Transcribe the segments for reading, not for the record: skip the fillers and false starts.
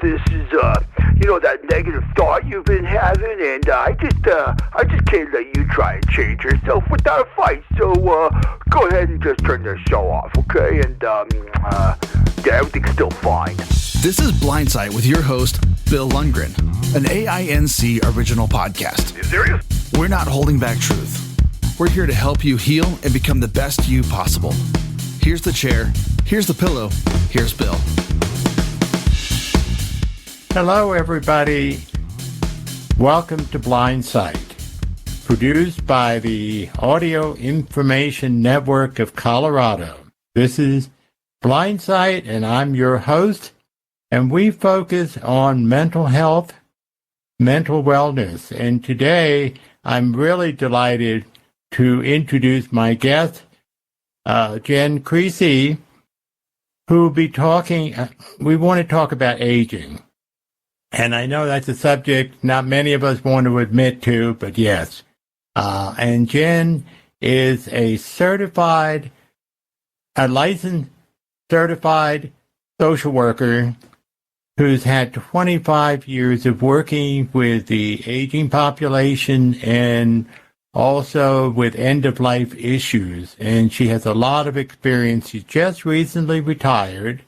this is, that negative thought you've been having, and I just can't let you try and change yourself without a fight. So, go ahead and just turn the show off, okay? And, yeah, everything's still fine. This is Blindsight with your host, Bill Lundgren, an AINC original podcast. You serious? We're not holding back truth. We're here to help you heal and become the best you possible. Here's the chair. Here's the pillow. Here's Bill. Hello, everybody. Welcome to Blindsight, produced by the Audio Information Network of Colorado. This is Blindsight, and I'm your host, and we focus on mental health, mental wellness. And today, I'm really delighted to introduce my guest, Jen Creasey, who will be talking, we want to talk about aging. And I know that's a subject not many of us want to admit to, but yes. And Jen is a licensed certified social worker who's had 25 years of working with the aging population and also with end-of-life issues. And she has a lot of experience. She's just recently retired,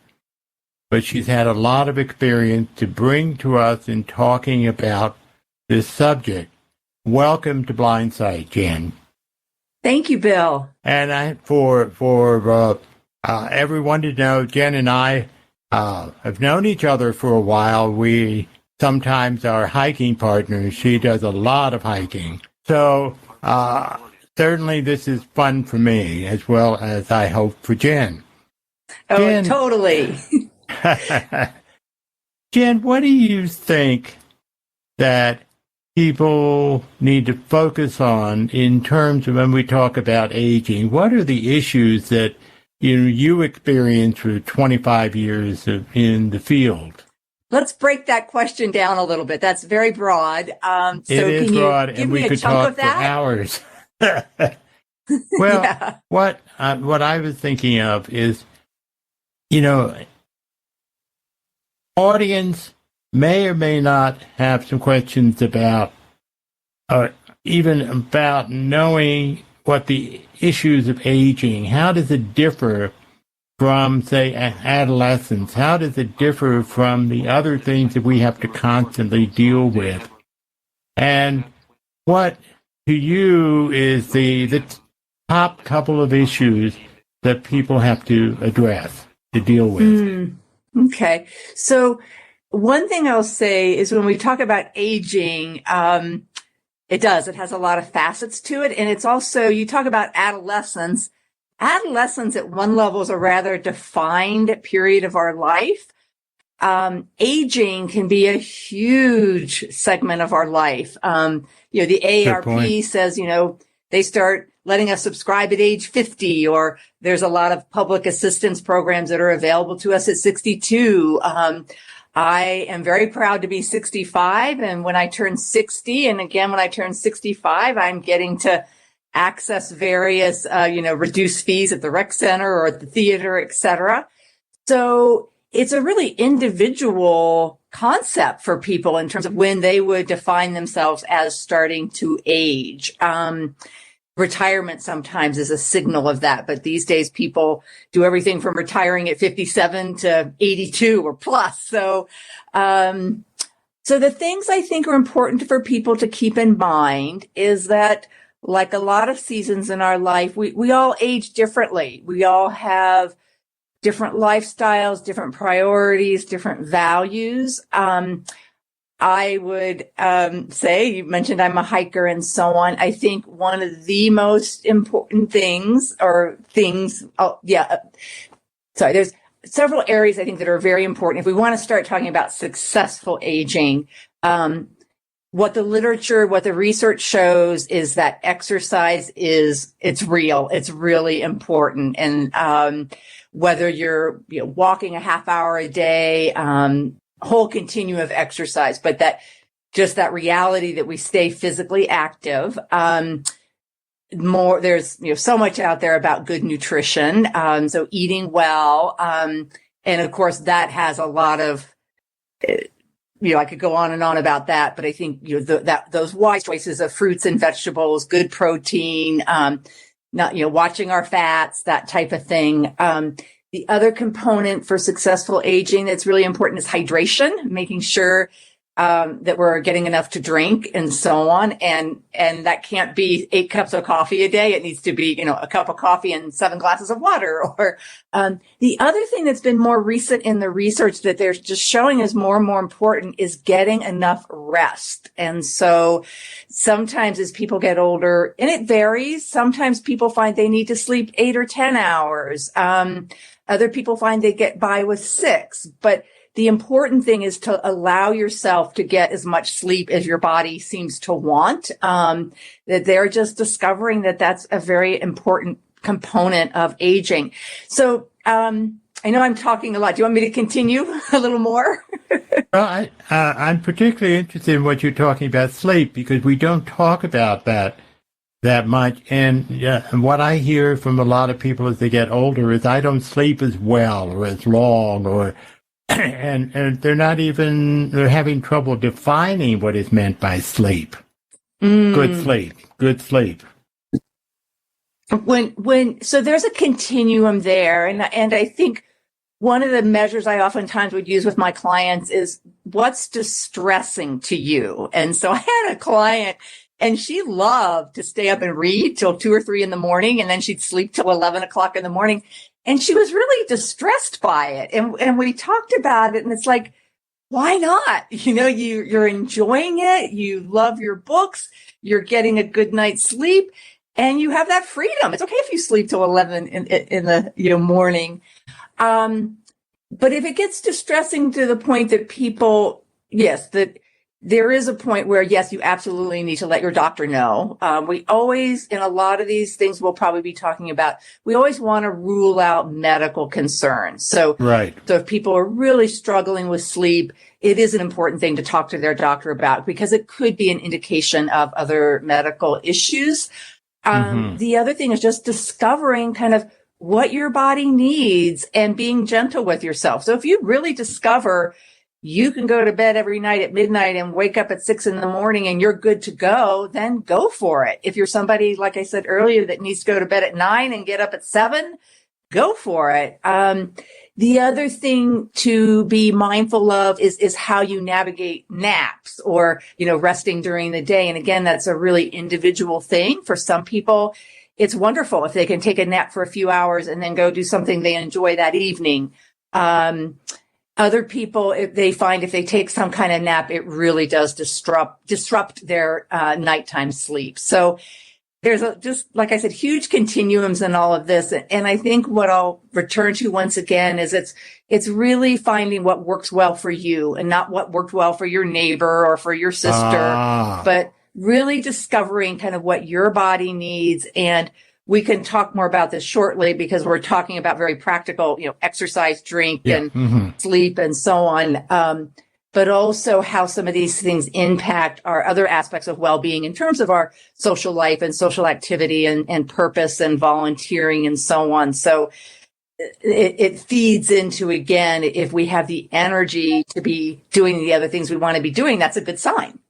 but she's had a lot of experience to bring to us in talking about this subject. Welcome to Blindsight, Jen. Thank you, Bill. And for everyone to know, Jen and I have known each other for a while. We sometimes are hiking partners. She does a lot of hiking. So certainly this is fun for me, as well as I hope for Jen. Oh, Jen, totally. Jen, what do you think that people need to focus on in terms of when we talk about aging? What are the issues that you experience for 25 years in the field? Let's break that question down a little bit. That's very broad. It is broad, and we could talk for hours. Well, yeah. What I was thinking of is, audience may or may not have some questions about, even about knowing what the issues of aging, how does it differ from, say, adolescence? How does it differ from the other things that we have to constantly deal with? And what, to you, is the top couple of issues that people have to address, to deal with? Okay. So one thing I'll say is when we talk about aging, it has a lot of facets to it. And it's also, you talk about adolescence. Adolescence at one level is a rather defined period of our life. Aging can be a huge segment of our life. The AARP says, they start letting us subscribe at age 50, or there's a lot of public assistance programs that are available to us at 62. I am very proud to be 65. And when I turn 60, and again, when I turn 65, I'm getting to access various, reduced fees at the rec center or at the theater, et cetera. So it's a really individual concept for people in terms of when they would define themselves as starting to age. Retirement sometimes is a signal of that, but these days people do everything from retiring at 57 to 82 or plus. So the things I think are important for people to keep in mind is that, like a lot of seasons in our life, we all age differently. We all have different lifestyles, different priorities, different values. I would say, you mentioned I'm a hiker and so on. I think one of the most important things, there's several areas I think that are very important. If we want to start talking about successful aging, what the literature, what the research shows is that exercise it's real. It's really important. And whether you're walking a half hour a day, whole continuum of exercise, but that reality that we stay physically active. There's so much out there about good nutrition, so eating well, and of course that has a lot of I could go on and on about that, but I think, those wise choices of fruits and vegetables, good protein, not, watching our fats, that type of thing. The other component for successful aging that's really important is hydration, making sure that we're getting enough to drink and so on. And that can't be 8 cups of coffee a day. It needs to be, a cup of coffee and 7 glasses of water. Or the other thing that's been more recent in the research that they're just showing is more and more important is getting enough rest. And so sometimes as people get older, and it varies, sometimes people find they need to sleep 8 or 10 hours. Other people find they get by with 6, but the important thing is to allow yourself to get as much sleep as your body seems to want. That they're just discovering that that's a very important component of aging. So, I know I'm talking a lot. Do you want me to continue a little more? Well, I'm particularly interested in what you're talking about sleep, because we don't talk about that much. And what I hear from a lot of people as they get older is, I don't sleep as well or as long, or and they're having trouble defining what is meant by sleep. Good sleep. So there's a continuum there. And I think one of the measures I oftentimes would use with my clients is, what's distressing to you? And so I had a client, and she loved to stay up and read till 2 or 3 in the morning, and then she'd sleep till 11 o'clock in the morning. And she was really distressed by it. And we talked about it, and it's like, why not? You're enjoying it. You love your books. You're getting a good night's sleep, and you have that freedom. It's okay if you sleep till 11 in the morning. But if it gets distressing to the point that people, that there is a point where, yes, you absolutely need to let your doctor know. We always, in a lot of these things we'll probably be talking about, we always want to rule out medical concerns. So, right. So if people are really struggling with sleep, it is an important thing to talk to their doctor about, because it could be an indication of other medical issues. The other thing is just discovering kind of what your body needs and being gentle with yourself. So if you really discover you can go to bed every night at midnight and wake up at 6 in the morning and you're good to go, then go for it. If you're somebody, like I said earlier, that needs to go to bed at 9 and get up at 7, go for it. The other thing to be mindful of is how you navigate naps or, resting during the day. And again, that's a really individual thing. For some people, it's wonderful if they can take a nap for a few hours and then go do something they enjoy that evening. Other people, if they take some kind of nap, it really does disrupt their nighttime sleep. So there's just, like I said, huge continuums in all of this. And I think what I'll return to once again is it's really finding what works well for you and not what worked well for your neighbor or for your sister, but really discovering kind of what your body needs. And we can talk more about this shortly, because we're talking about very practical, exercise, drink, and sleep and so on. But also how some of these things impact our other aspects of well-being in terms of our social life and social activity and purpose and volunteering and so on. So it feeds into, again, if we have the energy to be doing the other things we want to be doing, that's a good sign.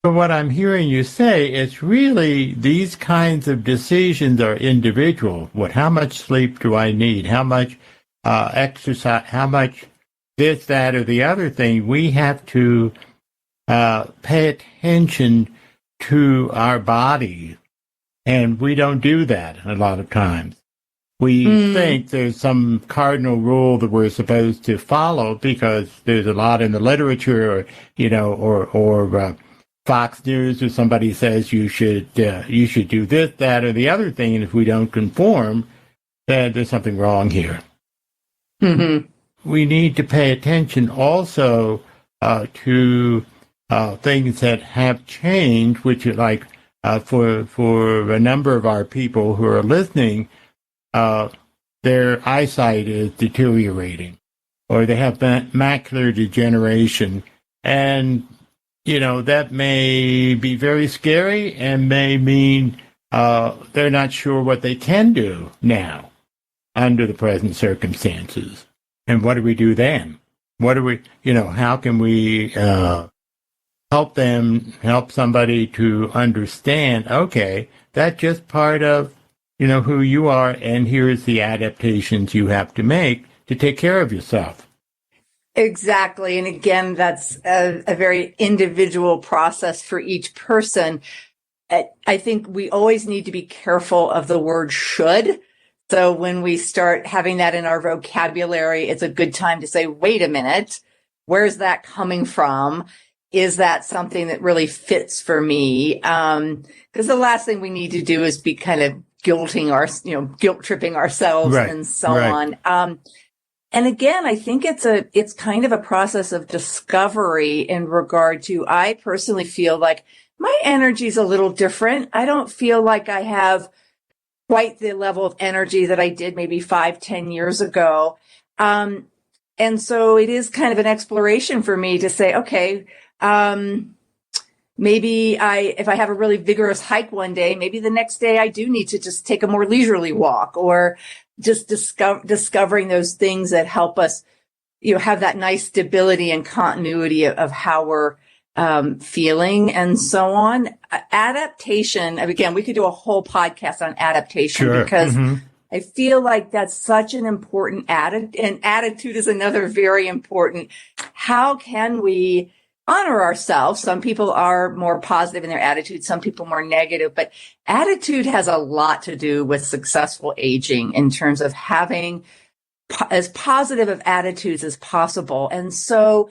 But what I'm hearing you say is really these kinds of decisions are individual. How much sleep do I need? How much exercise? How much this, that, or the other thing? We have to pay attention to our body, and we don't do that a lot of times. We think there's some cardinal rule that we're supposed to follow because there's a lot in the literature, or Fox News, or somebody says you should do this, that, or the other thing, and if we don't conform, then there's something wrong here. We need to pay attention also to things that have changed, which are like for a number of our people who are listening, their eyesight is deteriorating, or they have macular degeneration, and that may be very scary and may mean they're not sure what they can do now under the present circumstances. And what do we do then? what do we, how can we help somebody to understand, okay, that's just part of, who you are, and here's the adaptations you have to make to take care of yourself. Exactly. And again, that's a very individual process for each person. I think we always need to be careful of the word should. So when we start having that in our vocabulary, it's a good time to say, wait a minute, where's that coming from? Is that something that really fits for me? Because the last thing we need to do is be kind of guilt tripping ourselves and so on. And again, I think it's kind of a process of discovery in regard to, I personally feel like my energy is a little different. I don't feel like I have quite the level of energy that I did maybe 5-10 years ago. And so it is kind of an exploration for me to say, okay, maybe if I have a really vigorous hike one day, maybe the next day I do need to just take a more leisurely walk, or just discovering those things that help us, have that nice stability and continuity of how we're feeling and so on. Adaptation, again, we could do a whole podcast on adaptation because I feel like that's such an important attitude, and attitude is another very important. How can we honor ourselves? Some people are more positive in their attitude, some people more negative, but attitude has a lot to do with successful aging in terms of having as positive of attitudes as possible. And so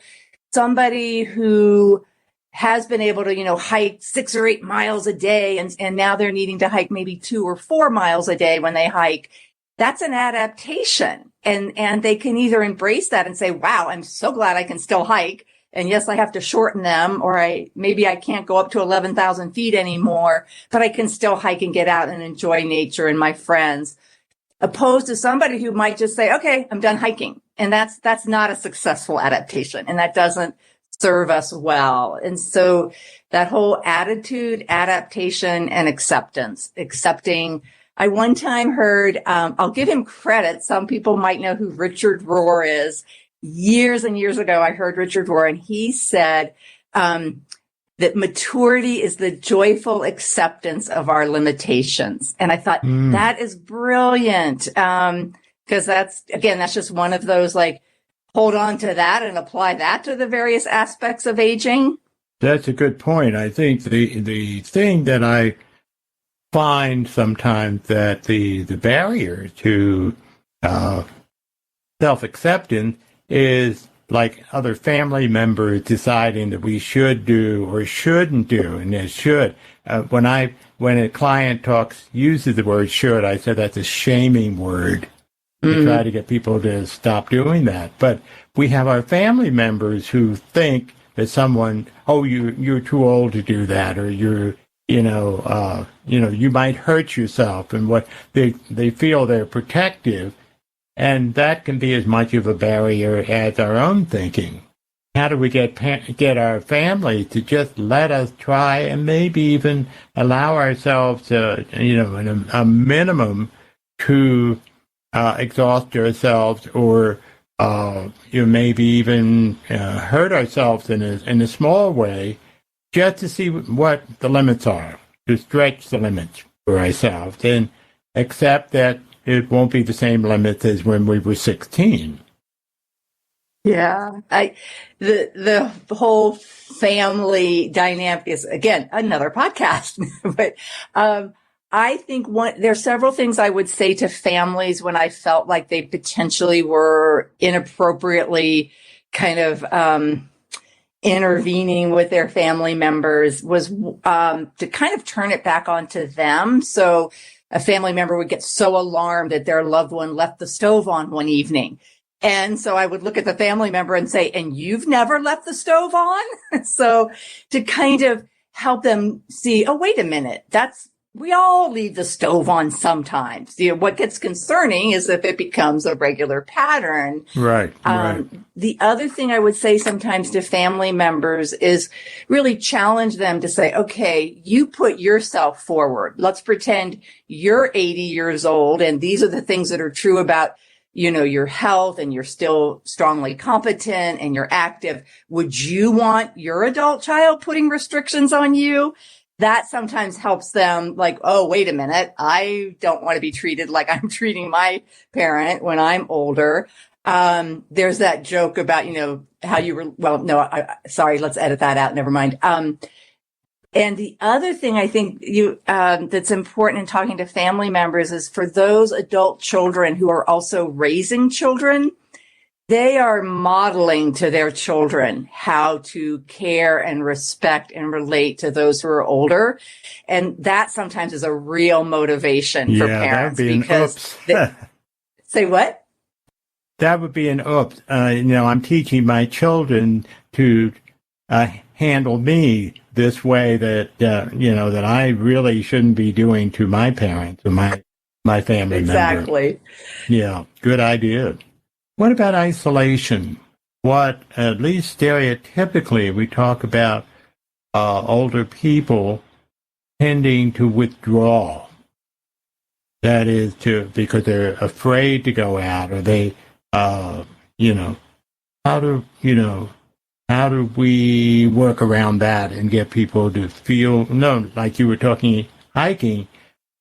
somebody who has been able to, hike 6 or 8 miles a day, and now they're needing to hike maybe 2 or 4 miles a day when they hike, that's an adaptation. And they can either embrace that and say, wow, I'm so glad I can still hike. And yes, I have to shorten them, or maybe I can't go up to 11,000 feet anymore, but I can still hike and get out and enjoy nature and my friends. Opposed to somebody who might just say, okay, I'm done hiking. And that's not a successful adaptation. And that doesn't serve us well. And so that whole attitude, adaptation, and accepting. I one time heard, I'll give him credit. Some people might know who Richard Rohr is. Years and years ago, I heard Richard Rohr, and he said that maturity is the joyful acceptance of our limitations. And I thought that is brilliant, because that's just one of those, like, hold on to that and apply that to the various aspects of aging. That's a good point. I think the thing that I find sometimes that the barrier to self-acceptance is like other family members deciding that we should do or shouldn't do, and it should. When a client uses the word should, I said that's a shaming word. To try to get people to stop doing that. But we have our family members who think that someone, you're too old to do that, or you might hurt yourself, and what they feel they're protective. And that can be as much of a barrier as our own thinking. How do we get our family to just let us try, and maybe even allow ourselves to, a minimum to exhaust ourselves, or maybe even hurt ourselves in a small way, just to see what the limits are, to stretch the limits for ourselves, and accept that it won't be the same limits as when we were 16. Yeah, the whole family dynamic is, again, another podcast. But I think there's several things I would say to families when I felt like they potentially were inappropriately kind of intervening with their family members, was to kind of turn it back onto them. So a family member would get so alarmed that their loved one left the stove on one evening. And so I would look at the family member and say, and you've never left the stove on? So to kind of help them see, oh, wait a minute, we all leave the stove on sometimes. What gets concerning is if it becomes a regular pattern. Right. The other thing I would say sometimes to family members is really challenge them to say, okay, you put yourself forward. Let's pretend you're 80 years old, and these are the things that are true about your health and you're still strongly competent and you're active, would you want your adult child putting restrictions on you? That sometimes helps them like, oh, wait a minute. I don't want to be treated like I'm treating my parent when I'm older. There's that joke about, how you were, well, no, sorry, let's edit that out. Never mind. And the other thing I think that's important in talking to family members is for those adult children who are also raising children, they are modeling to their children how to care and respect and relate to those who are older. And that sometimes is a real motivation for parents. That'd be because an oops. Say what? That would be an oops. I'm teaching my children to handle me this way that I really shouldn't be doing to my parents or my family member. Exactly. Yeah, good idea. What about isolation? What, at least stereotypically, we talk about older people tending to withdraw. That is because they're afraid to go out, or they, how do we work around that and get people to feel, like you were talking hiking,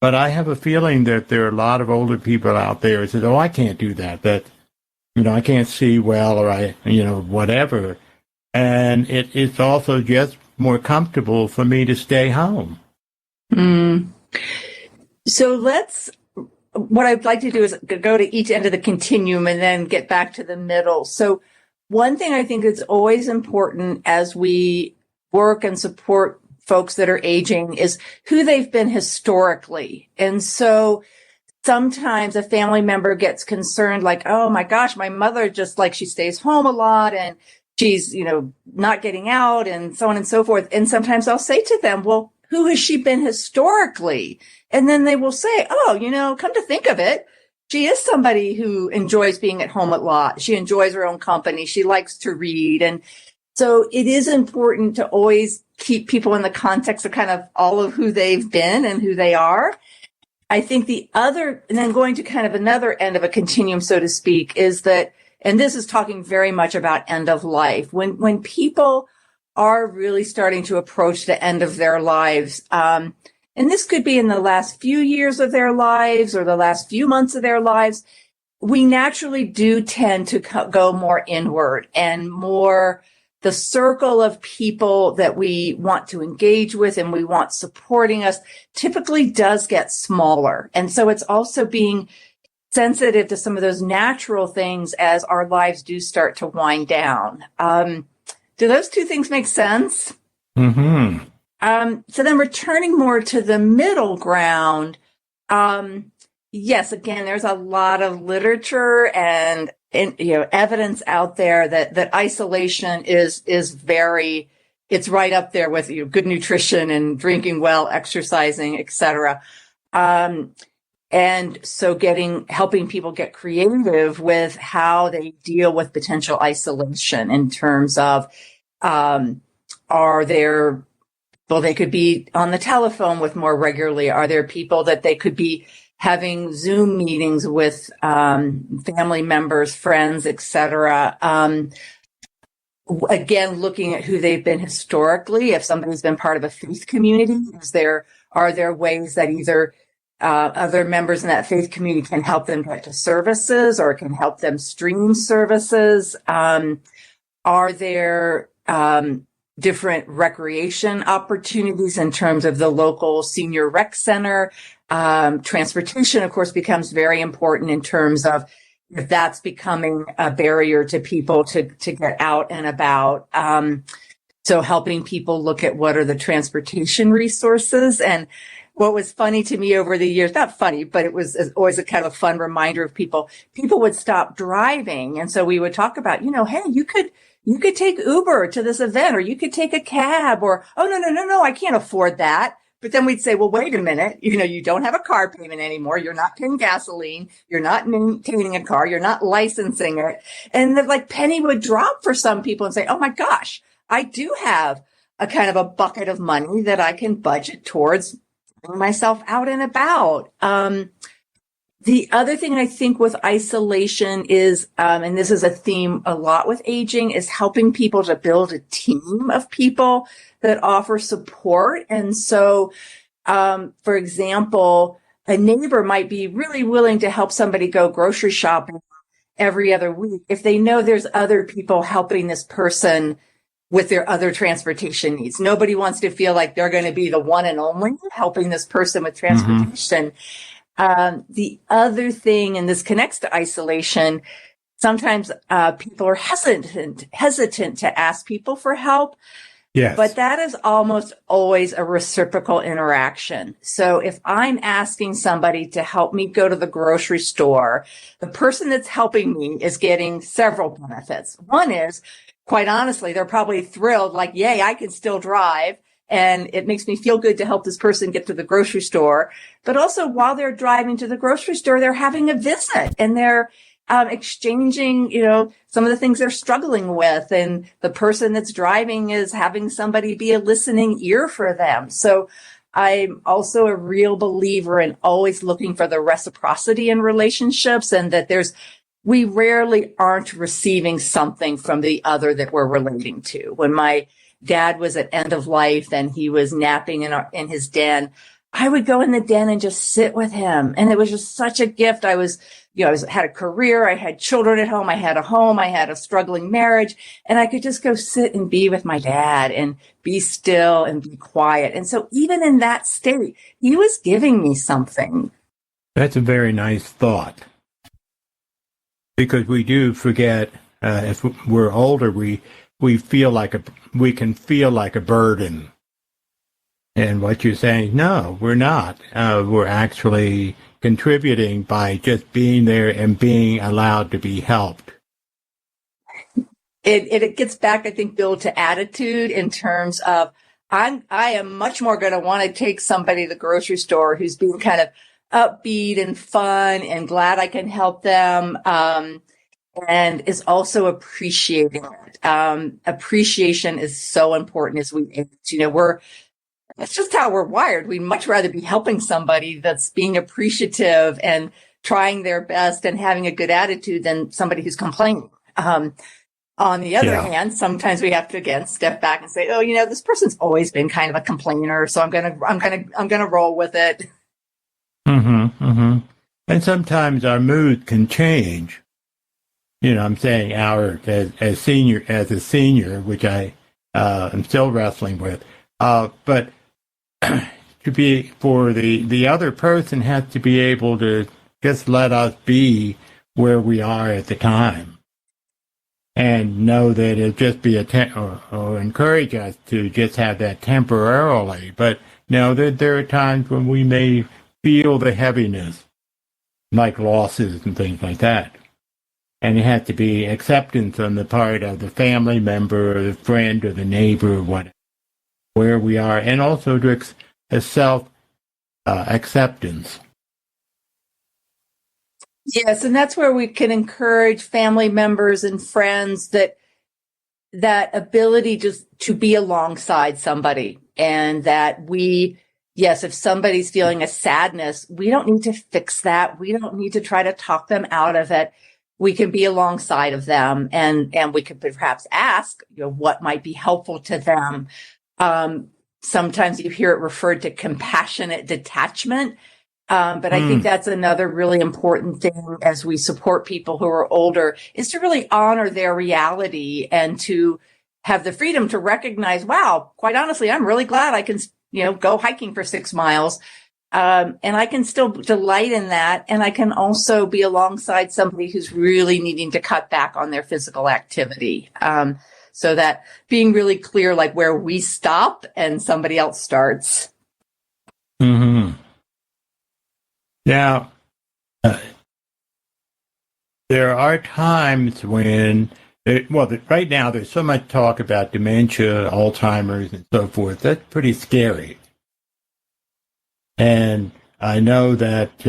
but I have a feeling that there are a lot of older people out there who say, oh, I can't do that, I can't see well, or whatever. And it's also just more comfortable for me to stay home. So what I'd like to do is go to each end of the continuum and then get back to the middle. So one thing I think is always important as we work and support folks that are aging is who they've been historically. And so sometimes a family member gets concerned like, oh my gosh, my mother just like she stays home a lot and she's, not getting out and so on and so forth. And sometimes I'll say to them, well, who has she been historically? And then they will say, oh, come to think of it, she is somebody who enjoys being at home a lot. She enjoys her own company. She likes to read. And so it is important to always keep people in the context of kind of all of who they've been and who they are. I think and then going to kind of another end of a continuum, so to speak, is that, and this is talking very much about end of life, when people are really starting to approach the end of their lives, and this could be in the last few years of their lives or the last few months of their lives, we naturally do tend to go more inward and more the circle of people that we want to engage with and we want supporting us typically does get smaller. And so it's also being sensitive to some of those natural things as our lives do start to wind down. Do those two things make sense? Mm-hmm. So then returning more to the middle ground, yes, again, there's a lot of literature and evidence out there that isolation is very, it's right up there with good nutrition and drinking well, exercising, etc. And so helping people get creative with how they deal with potential isolation in terms of, they could be on the telephone with more regularly. Are there people that they could be having Zoom meetings with family members, friends, etc.? Again, looking at who they've been historically. If somebody's been part of a faith community, are there ways that either other members in that faith community can help them get to services or can help them stream services? Are there different recreation opportunities in terms of the local senior rec center? Transportation, of course, becomes very important in terms of if that's becoming a barrier to people to get out and about. So helping people look at what are the transportation resources. And what was funny to me over the years, not funny, but it was always a kind of fun reminder of people would stop driving. And so we would talk about, hey, you could take Uber to this event, or you could take a cab, or, oh, no, I can't afford that. But then we'd say, well, wait a minute, you don't have a car payment anymore. You're not paying gasoline. You're not maintaining a car. You're not licensing it. And the penny would drop for some people and say, oh my gosh, I do have a kind of a bucket of money that I can budget towards getting myself out and about. The other thing I think with isolation is, and this is a theme a lot with aging, is helping people to build a team of people that offer support. And so, for example, a neighbor might be really willing to help somebody go grocery shopping every other week if they know there's other people helping this person with their other transportation needs. Nobody wants to feel like they're going to be the one and only helping this person with transportation. The other thing, and this connects to isolation, sometimes people are hesitant to ask people for help. Yes. But that is almost always a reciprocal interaction. So if I'm asking somebody to help me go to the grocery store, the person that's helping me is getting several benefits. One is, quite honestly, they're probably thrilled, like, yay, I can still drive. And it makes me feel good to help this person get to the grocery store. But also while they're driving to the grocery store, they're having a visit and they're exchanging, some of the things they're struggling with. And the person that's driving is having somebody be a listening ear for them. So I'm also a real believer in always looking for the reciprocity in relationships, and that we rarely aren't receiving something from the other that we're relating to. When my dad was at end of life and he was napping in his den, I would go in the den and just sit with him. And it was just such a gift. I had a career, I had children at home, I had a home, I had a struggling marriage, and I could just go sit and be with my dad and be still and be quiet. And so even in that state, he was giving me something. That's a very nice thought. Because we do forget, if we're older, we can feel like a burden. And what you're saying, no, we're not. We're actually contributing by just being there and being allowed to be helped. It gets back, I think, Bill, to attitude in terms of I am much more going to want to take somebody to the grocery store who's being kind of upbeat and fun and glad I can help them, and is also appreciating it. Appreciation is so important as we age. That's just how we're wired. We'd much rather be helping somebody that's being appreciative and trying their best and having a good attitude than somebody who's complaining. On the other hand, sometimes we have to again step back and say, this person's always been kind of a complainer, so I'm gonna roll with it. And sometimes our mood can change. I'm saying as a senior, which I am still wrestling with, but for the other person has to be able to just let us be where we are at the time, and know that it'll just be or encourage us to just have that temporarily. But there are times when we may feel the heaviness, like losses and things like that. And it has to be acceptance on the part of the family member or the friend or the neighbor or whatever, where we are, and also to a self-acceptance. Yes, and that's where we can encourage family members and friends that ability just to be alongside somebody, and that if somebody's feeling a sadness, we don't need to fix that. We don't need to try to talk them out of it. We can be alongside of them, and we could perhaps ask, what might be helpful to them. Sometimes you hear it referred to compassionate detachment. But I think that's another really important thing as we support people who are older, is to really honor their reality and to have the freedom to recognize, wow, quite honestly, I'm really glad I can, go hiking for 6 miles. And I can still delight in that. And I can also be alongside somebody who's really needing to cut back on their physical activity. So that being really clear, like where we stop and somebody else starts. Now, there are times when, right now there's so much talk about dementia, Alzheimer's, and so forth. That's pretty scary. And I know that,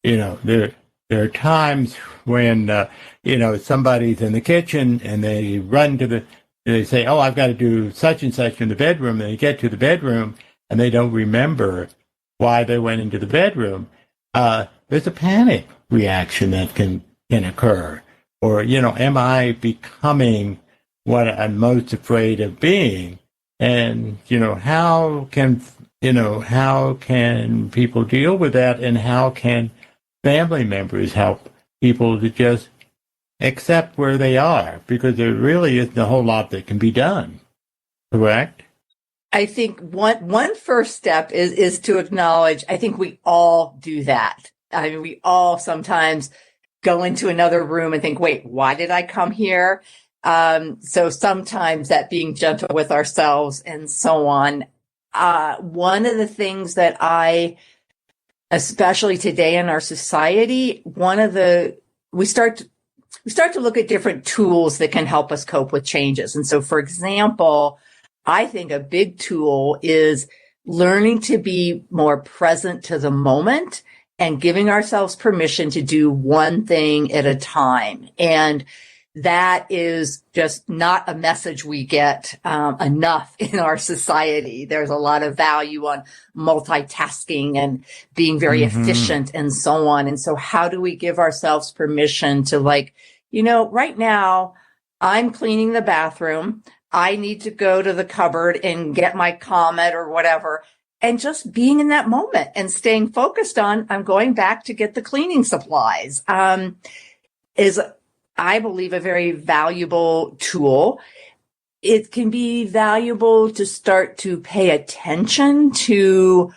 there are times when, somebody's in the kitchen and they they say, oh, I've got to do such and such in the bedroom. And they get to the bedroom and they don't remember why they went into the bedroom. But there's a panic reaction that can occur. Or, am I becoming what I'm most afraid of being? And, how can people deal with that, and how can family members help people to just accept where they are? Because there really isn't a whole lot that can be done. Correct? I think one first step is to acknowledge, I think we all do that. I mean, we all sometimes go into another room and think, wait, why did I come here? So sometimes that being gentle with ourselves and so on. One of the things that especially today in our society, we start to look at different tools that can help us cope with changes. And so, for example, I think a big tool is learning to be more present to the moment and giving ourselves permission to do one thing at a time. And that is just not a message we get enough in our society. There's a lot of value on multitasking and being very efficient and so on. And so how do we give ourselves permission to, right now I'm cleaning the bathroom. I need to go to the cupboard and get my Comet or whatever, and just being in that moment and staying focused on, I'm going back to get the cleaning supplies, is, I believe, a very valuable tool. It can be valuable to start to pay attention to,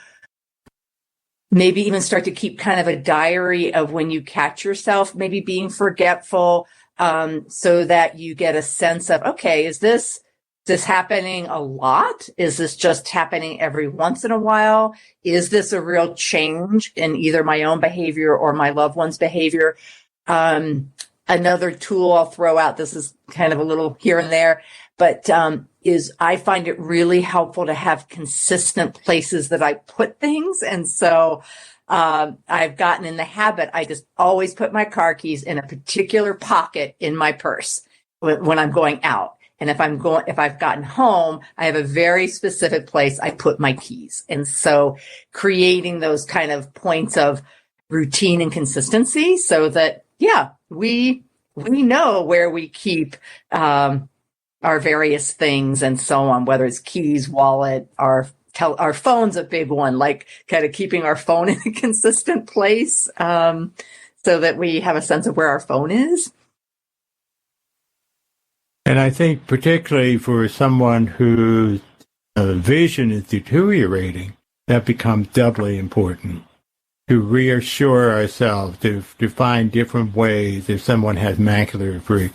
maybe even start to keep kind of a diary of when you catch yourself maybe being forgetful, so that you get a sense of, okay, is this happening a lot? Is this just happening every once in a while? Is this a real change in either my own behavior or my loved one's behavior? Another tool I'll throw out, this is kind of a little here and there, but is I find it really helpful to have consistent places that I put things. And so I've gotten in the habit, I just always put my car keys in a particular pocket in my purse when I'm going out. And if I've gotten home, I have a very specific place I put my keys. And so creating those kind of points of routine and consistency so that, we know where we keep our various things and so on, whether it's keys, wallet, our phone's a big one, like kind of keeping our phone in a consistent place, so that we have a sense of where our phone is. And I think particularly for someone whose vision is deteriorating, that becomes doubly important, to reassure ourselves, to find different ways. If someone has macular, for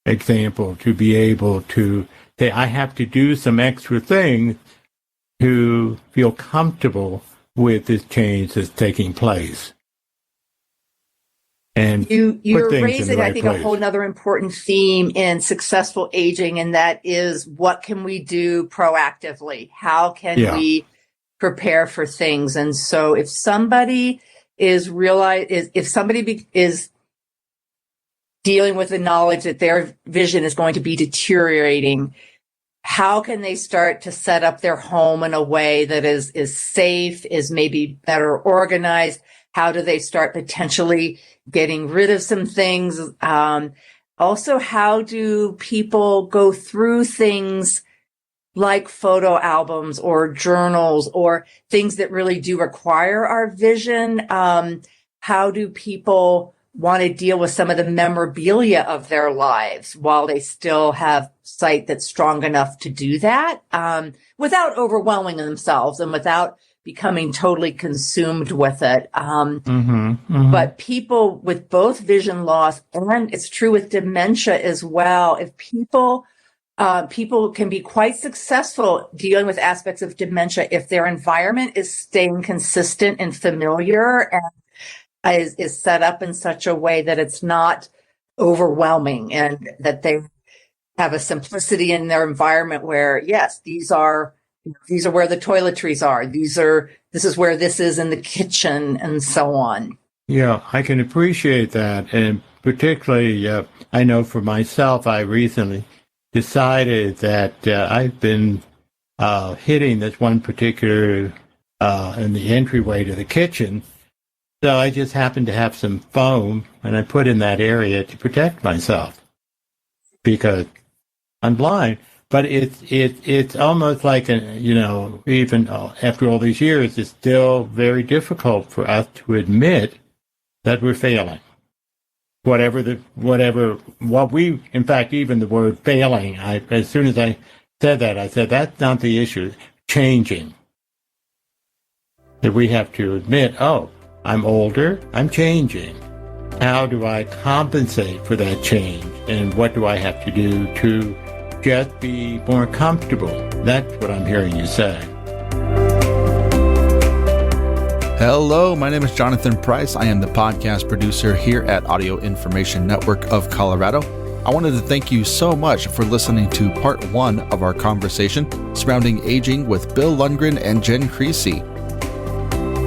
example, to be able to say, I have to do some extra things to feel comfortable with this change that's taking place. And you're raising, I think, a whole other important theme in successful aging, and that is, what can we do proactively? How can we prepare for things? And so if somebody is dealing with the knowledge that their vision is going to be deteriorating, how can they start to set up their home in a way that is safe, is maybe better organized? How do they start potentially getting rid of some things? Also, how do people go through things like photo albums or journals or things that really do require our vision? How do people want to deal with some of the memorabilia of their lives while they still have sight that's strong enough to do that, without overwhelming themselves and without becoming totally consumed with it. But people with both vision loss, and it's true with dementia as well, if people can be quite successful dealing with aspects of dementia if their environment is staying consistent and familiar and is set up in such a way that it's not overwhelming, and that they have a simplicity in their environment where, yes, these are where the toiletries are. This is where this is in the kitchen, and so on. Yeah, I can appreciate that. And particularly, I know for myself, I recently decided that I've been hitting this one particular in the entryway to the kitchen, So I just happened to have some foam, and I put in that area to protect myself because I'm blind. But it's almost like, even after all these years, it's still very difficult for us to admit that we're failing. In fact, even the word failing, as soon as I said that, I said, that's not the issue. Changing. That we have to admit, I'm older, I'm changing. How do I compensate for that change? And what do I have to do to just be more comfortable? That's what I'm hearing you say. Hello, my name is Jonathan Price. I am the podcast producer here at Audio Information Network of Colorado. I wanted to thank you so much for listening to part 1 of our conversation surrounding aging with Bill Lundgren and Jen Creasey.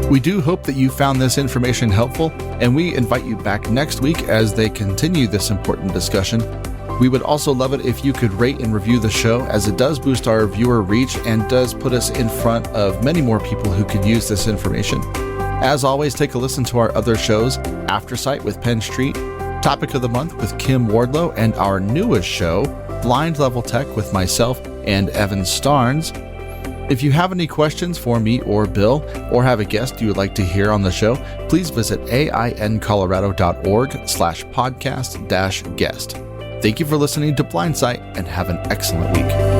We do hope that you found this information helpful, and we invite you back next week as they continue this important discussion. We would also love it if you could rate and review the show, as it does boost our viewer reach and does put us in front of many more people who could use this information. As always, take a listen to our other shows, Aftersight with Penn Street, Topic of the Month with Kim Wardlow, and our newest show, Blind Level Tech with myself and Evan Starnes. If you have any questions for me or Bill, or have a guest you would like to hear on the show, please visit aincolorado.org/podcast-guest. Thank you for listening to Blindsight, and have an excellent week.